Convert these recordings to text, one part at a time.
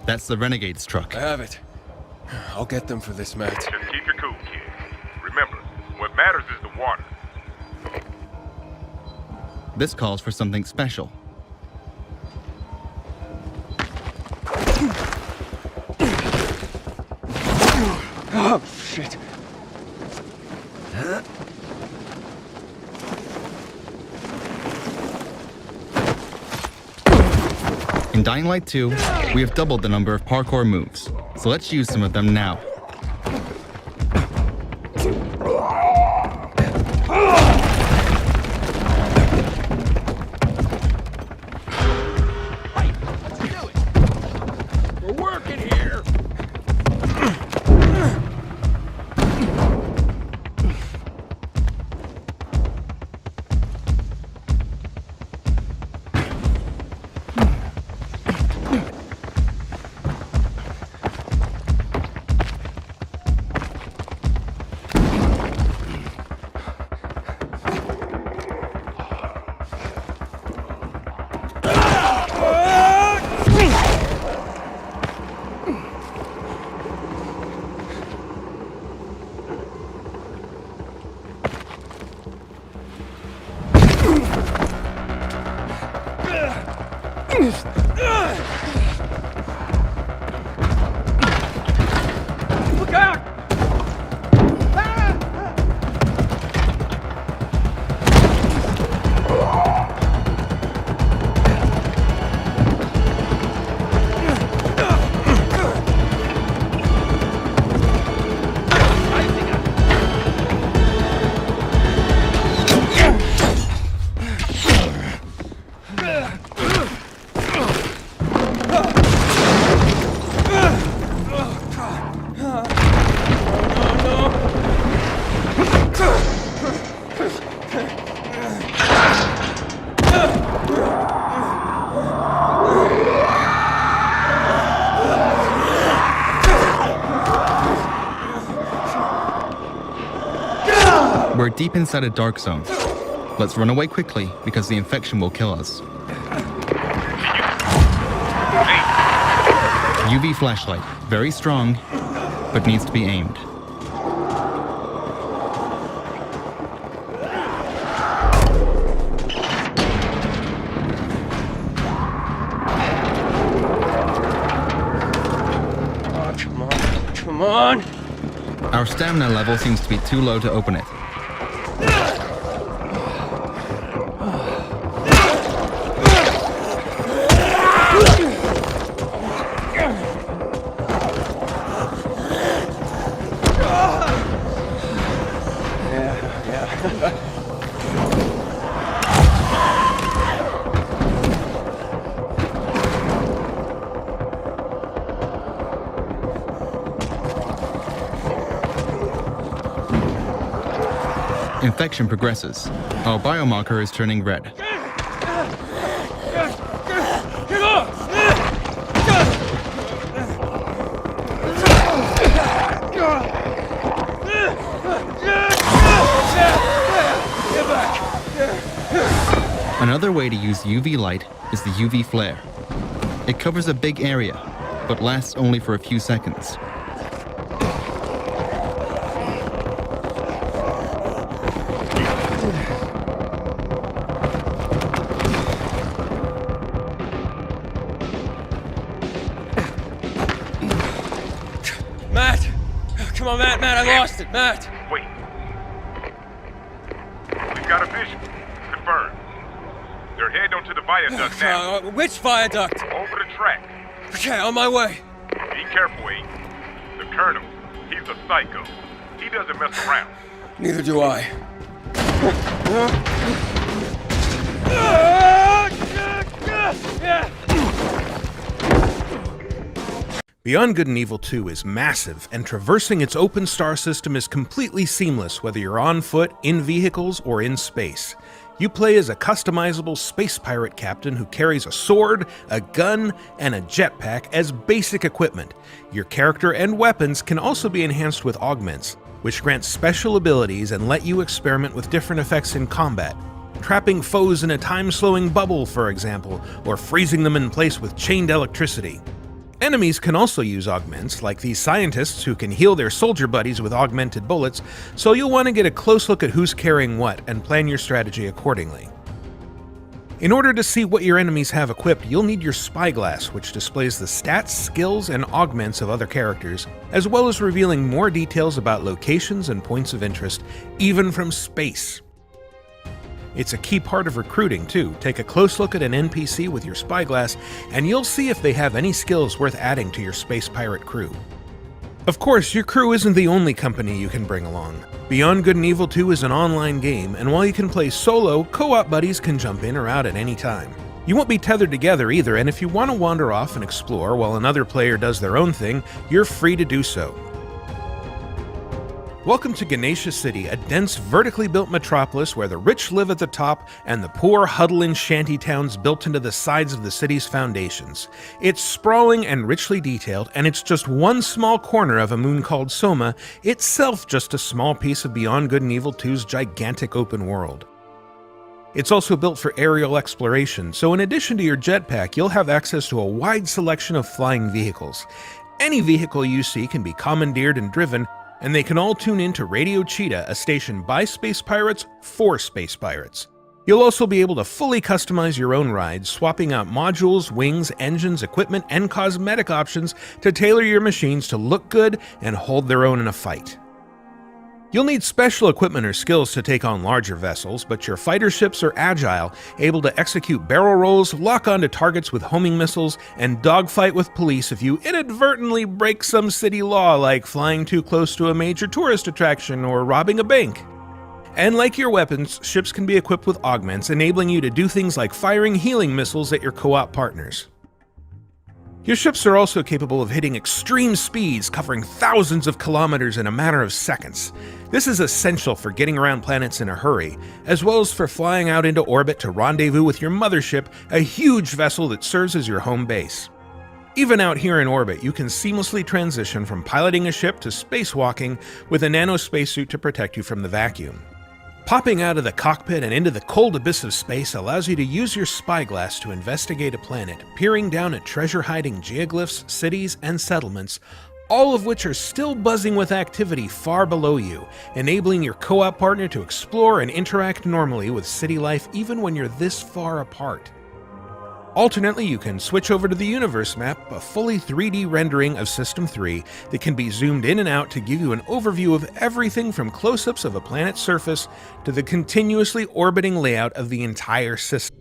That's the Renegade's truck. I have it. I'll get them for this, Matt. Just keep your cool, kid. Remember, what matters is the water. This calls for something special. Oh, shit. In Dying Light 2, we have doubled the number of parkour moves, so let's use some of them now. We're working here. Look out! We're deep inside a dark zone. Let's run away quickly because the infection will kill us. UV flashlight, very strong, but needs to be aimed. Oh, come on. Come on. Our stamina level seems to be too low to open it. Infection progresses. Our biomarker is turning red. Another way to use UV light is the UV flare. It covers a big area, but lasts only for a few seconds. Matt! Come on, Matt, I lost it, Matt! Wait. We've got a vision. Confirmed. They're heading onto the viaduct now. Which viaduct? Over the track. Okay, on my way. Be careful, Aiden. The Colonel, he's a psycho. He doesn't mess around. Neither do I. Beyond Good and Evil 2 is massive, and traversing its open star system is completely seamless whether you're on foot, in vehicles, or in space. You play as a customizable space pirate captain who carries a sword, a gun, and a jetpack as basic equipment. Your character and weapons can also be enhanced with augments, which grant special abilities and let you experiment with different effects in combat. Trapping foes in a time-slowing bubble, for example, or freezing them in place with chained electricity. Enemies can also use augments, like these scientists who can heal their soldier buddies with augmented bullets, so you'll want to get a close look at who's carrying what and plan your strategy accordingly. In order to see what your enemies have equipped, you'll need your spyglass, which displays the stats, skills, and augments of other characters, as well as revealing more details about locations and points of interest, even from space. It's a key part of recruiting, too. Take a close look at an NPC with your spyglass, and you'll see if they have any skills worth adding to your space pirate crew. Of course, your crew isn't the only company you can bring along. Beyond Good and Evil 2 is an online game, and while you can play solo, co-op buddies can jump in or out at any time. You won't be tethered together either, and if you want to wander off and explore while another player does their own thing, you're free to do so. Welcome to Ganesha City, a dense, vertically built metropolis where the rich live at the top and the poor huddle in shanty towns built into the sides of the city's foundations. It's sprawling and richly detailed, and it's just one small corner of a moon called Soma, itself just a small piece of Beyond Good and Evil 2's gigantic open world. It's also built for aerial exploration, so in addition to your jetpack, you'll have access to a wide selection of flying vehicles. Any vehicle you see can be commandeered and driven, and they can all tune in to Radio Cheetah, a station by space pirates for space pirates. You'll also be able to fully customize your own rides, swapping out modules, wings, engines, equipment, and cosmetic options to tailor your machines to look good and hold their own in a fight. You'll need special equipment or skills to take on larger vessels, but your fighter ships are agile, able to execute barrel rolls, lock onto targets with homing missiles, and dogfight with police if you inadvertently break some city law like flying too close to a major tourist attraction or robbing a bank. And like your weapons, ships can be equipped with augments, enabling you to do things like firing healing missiles at your co-op partners. Your ships are also capable of hitting extreme speeds, covering thousands of kilometers in a matter of seconds. This is essential for getting around planets in a hurry, as well as for flying out into orbit to rendezvous with your mothership, a huge vessel that serves as your home base. Even out here in orbit, you can seamlessly transition from piloting a ship to spacewalking with a nano spacesuit to protect you from the vacuum. Popping out of the cockpit and into the cold abyss of space allows you to use your spyglass to investigate a planet, peering down at treasure-hiding geoglyphs, cities, and settlements, all of which are still buzzing with activity far below you, enabling your co-op partner to explore and interact normally with city life even when you're this far apart. Alternately, you can switch over to the universe map, a fully 3D rendering of System 3 that can be zoomed in and out to give you an overview of everything from close-ups of a planet's surface to the continuously orbiting layout of the entire system.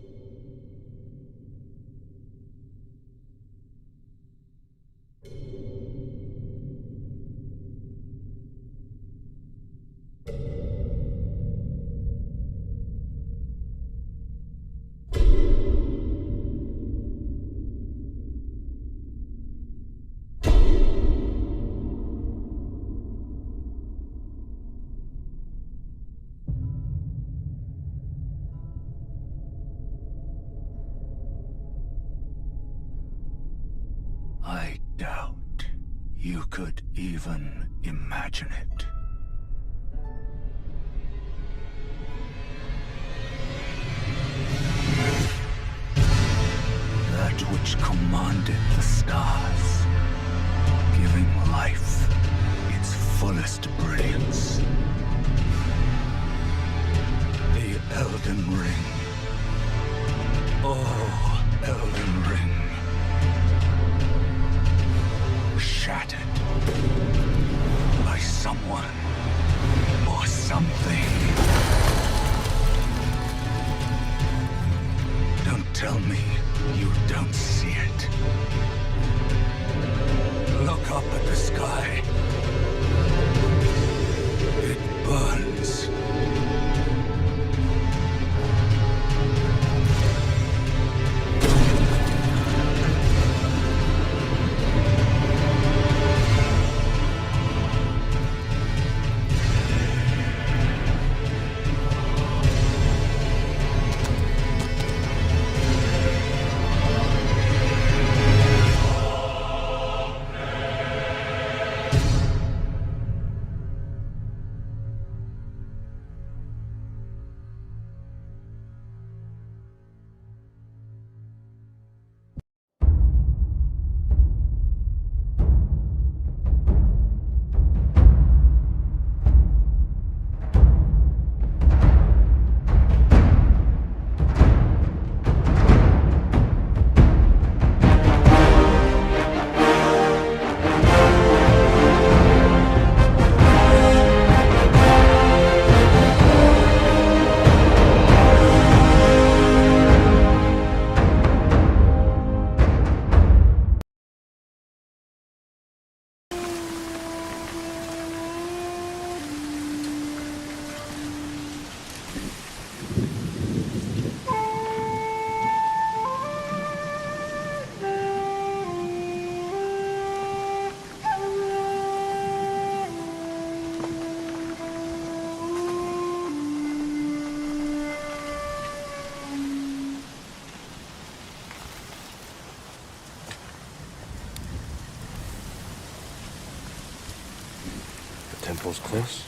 I doubt you could even imagine it. That which commanded the stars, giving life its fullest brilliance. The Elden Ring. Oh, Elden Ring. Shattered by someone or something. Don't tell me you don't see it. Look up at the sky. It burns. temple's close.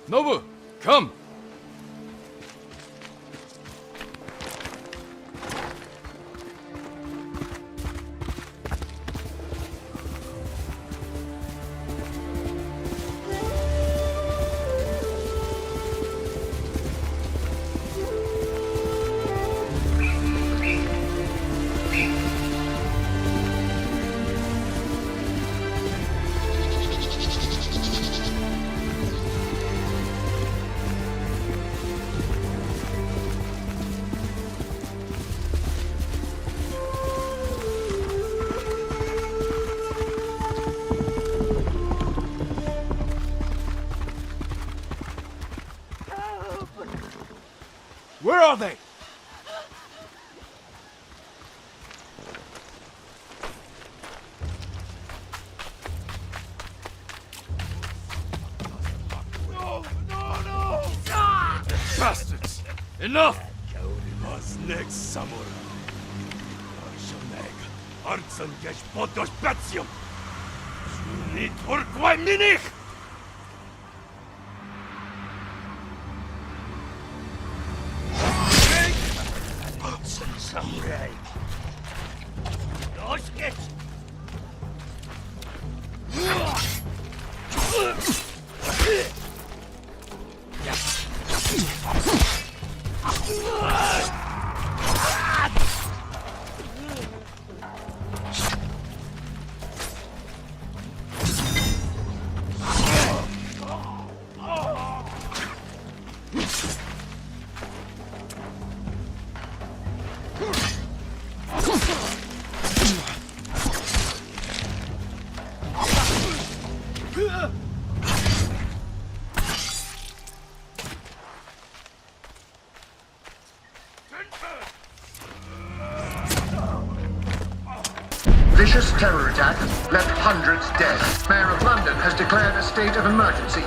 Nova, come! Where are they? Bastards! Enough! Next samurai. Arshoneg. Artsan gesh podos batium. Sunit urquai minich! Samurai. Los get. Vicious terror attack left hundreds dead. Mayor of London has declared a state of emergency.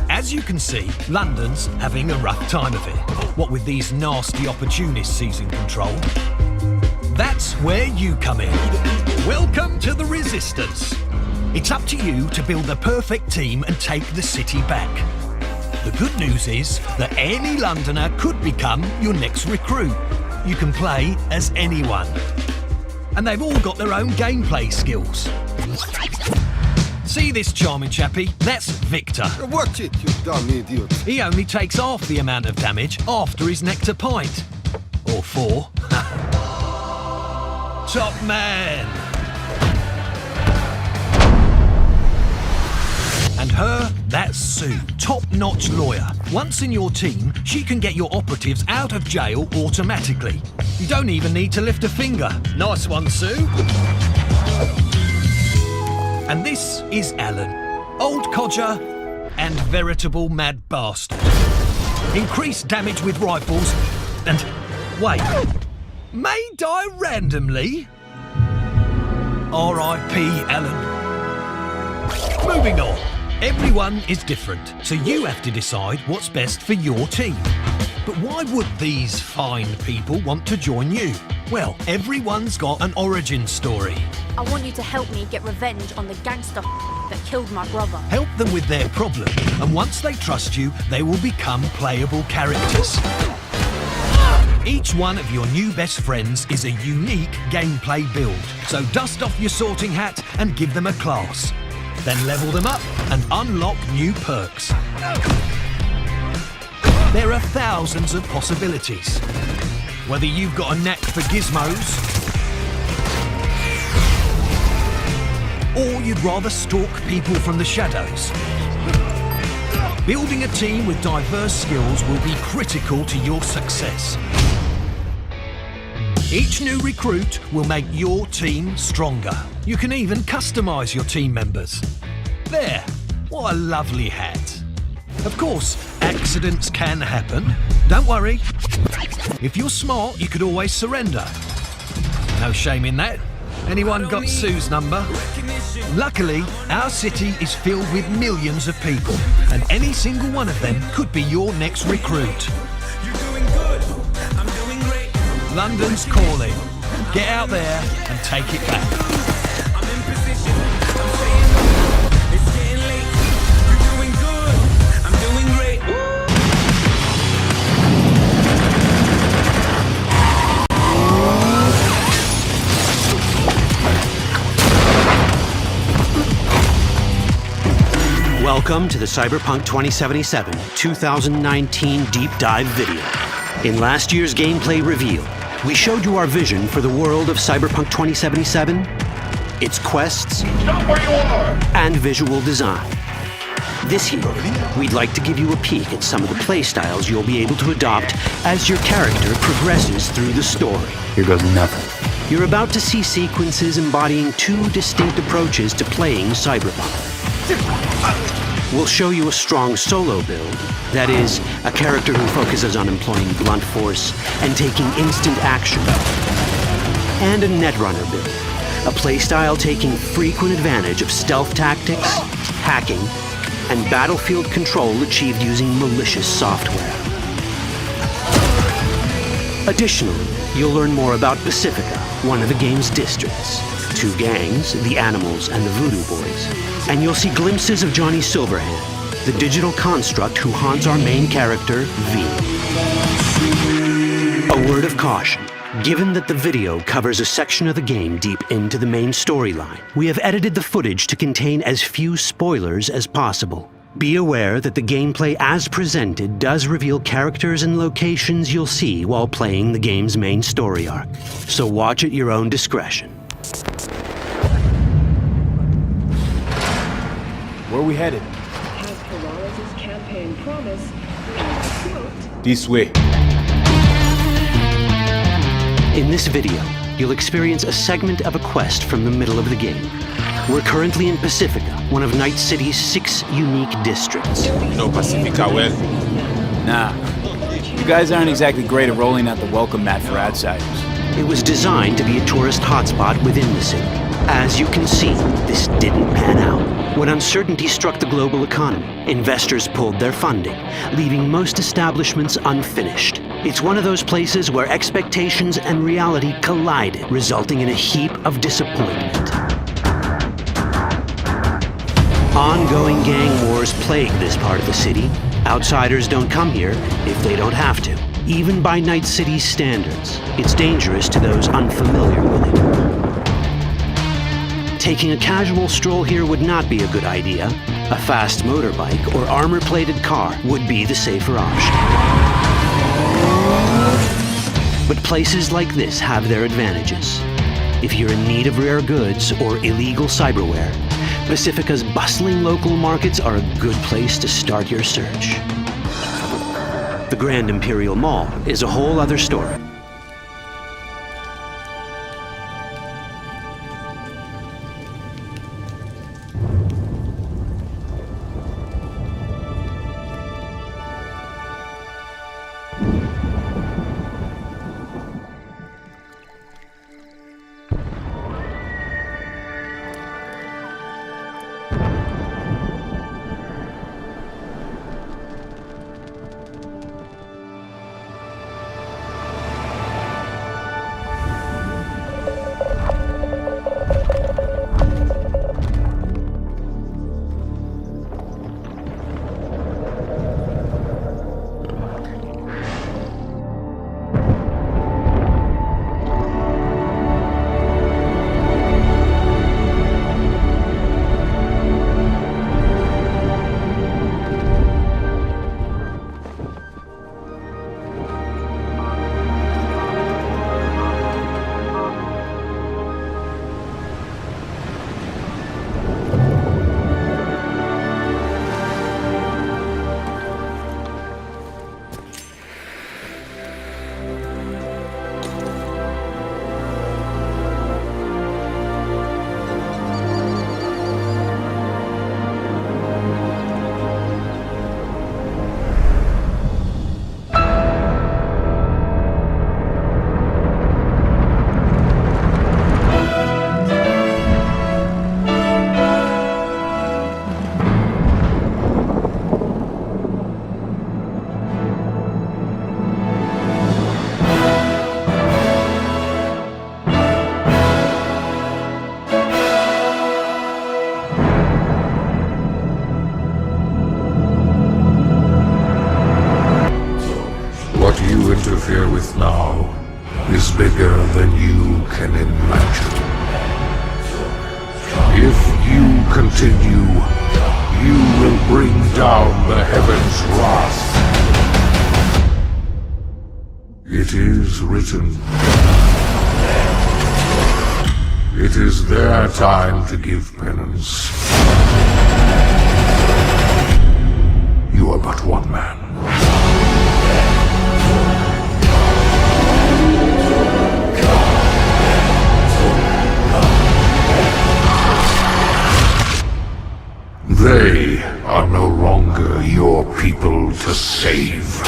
As you can see, London's having a rough time of it. What with these nasty opportunists seizing control. That's where you come in. Welcome to the Resistance. It's up to you to build the perfect team and take the city back. The good news is that any Londoner could become your next recruit. You can play as anyone. And they've all got their own gameplay skills. See this charming chappie? That's Victor. Watch it, you dumb idiot. He only takes half the amount of damage after his nectar pint. Or 4. Top man! And her, that's Sue, top-notch lawyer. Once in your team, she can get your operatives out of jail automatically. You don't even need to lift a finger. Nice one, Sue. And this is Alan, old codger and veritable mad bastard. Increased damage with rifles and... wait, may die randomly? R.I.P. Alan. Moving on. Everyone is different, so you have to decide what's best for your team. But why would these fine people want to join you? Well, everyone's got an origin story. I want you to help me get revenge on the gangster that killed my brother. Help them with their problem, and once they trust you, they will become playable characters. Each one of your new best friends is a unique gameplay build, so dust off your sorting hat and give them a class. Then level them up and unlock new perks. There are thousands of possibilities. Whether you've got a knack for gizmos, or you'd rather stalk people from the shadows, building a team with diverse skills will be critical to your success. Each new recruit will make your team stronger. You can even customise your team members. There, what a lovely hat. Of course, accidents can happen. Don't worry. If you're smart, you could always surrender. No shame in that. Anyone got Sue's number? Luckily, our city is filled with millions of people, and any single one of them could be your next recruit. London's calling. Get out there and take it back. Welcome to the Cyberpunk 2077 2019 Deep Dive video. In last year's gameplay reveal, we showed you our vision for the world of Cyberpunk 2077, its quests, and visual design. This year, we'd like to give you a peek at some of the playstyles you'll be able to adopt as your character progresses through the story. Here goes nothing. You're about to see sequences embodying two distinct approaches to playing Cyberpunk. We'll show you a strong solo build, that is, a character who focuses on employing blunt force and taking instant action. And a netrunner build, a playstyle taking frequent advantage of stealth tactics, hacking, and battlefield control achieved using malicious software. Additionally, you'll learn more about Pacifica, one of the game's districts, two gangs, the Animals and the Voodoo Boys, and you'll see glimpses of Johnny Silverhand, the digital construct who haunts our main character, V. A word of caution. Given that the video covers a section of the game deep into the main storyline, we have edited the footage to contain as few spoilers as possible. Be aware that the gameplay as presented does reveal characters and locations you'll see while playing the game's main story arc, so watch at your own discretion. Where are we headed? As Peralez's campaign promise, this way. In this video, you'll experience a segment of a quest from the middle of the game. We're currently in Pacifica, one of Night City's 6 unique districts. No Pacifica well. Nah. You guys aren't exactly great at rolling out the welcome mat for outsiders. It was designed to be a tourist hotspot within the city. As you can see, this didn't pan out. When uncertainty struck the global economy, investors pulled their funding, leaving most establishments unfinished. It's one of those places where expectations and reality collided, resulting in a heap of disappointment. Ongoing gang wars plague this part of the city. Outsiders don't come here if they don't have to. Even by Night City's standards, it's dangerous to those unfamiliar with it. Taking a casual stroll here would not be a good idea. A fast motorbike or armor-plated car would be the safer option. But places like this have their advantages. If you're in need of rare goods or illegal cyberware, Pacifica's bustling local markets are a good place to start your search. The Grand Imperial Mall is a whole other story. interfere with now is bigger than you can imagine. If you continue, you will bring down the heavens' wrath. It is written. It is their time to give penance. You are but one man. They are no longer your people to save.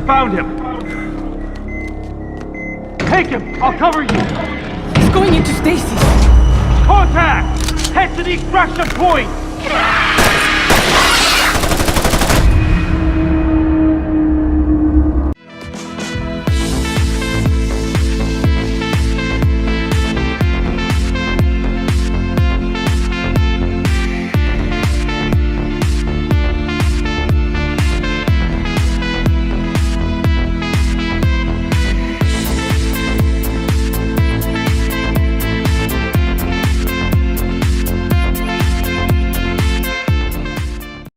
Found him! Take him! I'll cover you! He's going into stasis! Contact! Head to the extraction point!